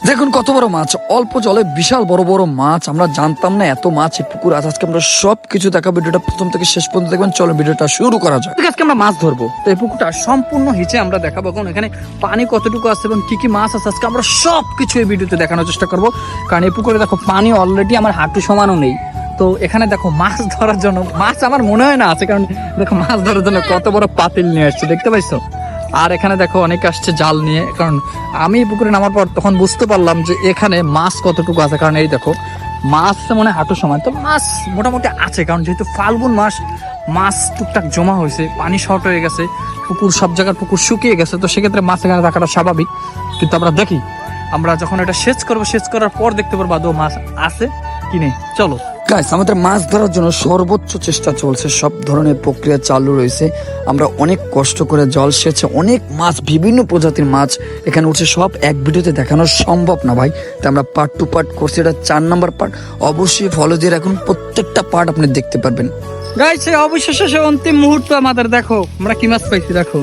দেখুন কত বড় মাছ, অল্প জলে বিশাল বড় বড় মাছ। আমরা জানতাম না এত মাছ এই পুকুর আছে। আজকে আমরা সবকিছু দেখাবো, ভিডিওটা প্রথম থেকে শেষ পর্যন্ত দেখবেন। চলো ভিডিওটা শুরু করা যায়। আজকে আমরা মাছ ধরবো, তো এই পুকুরটা সম্পূর্ণ হিচে আমরা দেখাবো এখন এখানে পানি কতটুকু আছে এবং কি কি মাছ আছে আজকে আমরা সবকিছু এই ভিডিওতে দেখানোর চেষ্টা করবো। কারণ এই পুকুরে দেখো পানি অলরেডি আমার হাঁটু সমানও নেই। তো এখানে দেখো মাছ ধরার জন্য মাছ আমার মনে হয় না আছে, কারণ দেখো মাছ ধরার জন্য কত বড় পাতিল নিয়ে আসছে দেখতে পাইছো। আর এখানে দেখো অনেক আসছে জাল নিয়ে, কারণ আমি পুকুরে নামার পর তখন বুঝতে পারলাম যে এখানে মাছ কতটুকু আছে। কারণ এই দেখো মাছ মনে হয় হাঁটু সমান, তো মাছ মোটামুটি আছে। কারণ যেহেতু ফাল্গুন মাস, মাছ টুকটাক জমা হয়েছে, পানি শর্ট হয়ে গেছে, পুকুর সব জায়গার পুকুর শুকিয়ে গেছে, তো সেক্ষেত্রে মাছ এখানে থাকাটা স্বাভাবিক। কিন্তু আমরা দেখি, আমরা যখন এটা সেচ করবো, সেচ করার পর দেখতে পারবো আদৌ মাছ আছে কি নেই। চলো গাইস, আমাদের মাছ ধরার জন্য সর্বোচ্চ চেষ্টা চলছে, সব ধরনের প্রক্রিয়া চালু রয়েছে। আমরা অনেক কষ্ট করে জল সেচে অনেক মাছ, বিভিন্ন প্রজাতির মাছ এখানে উঠছে। সব এক ভিডিওতে দেখানো সম্ভব না ভাই, তাই আমরা পার্ট টু পার্ট করছি। এটা 4 নম্বর পার্ট, অবশ্যই ফলো দিয়ে রাখুন, প্রত্যেকটা পার্ট আপনি দেখতে পারবেন। গাইছে অবশেষে অন্তিম মুহূর্ত আমাদের। দেখো আমরা কি মাছ পাইছি, দেখো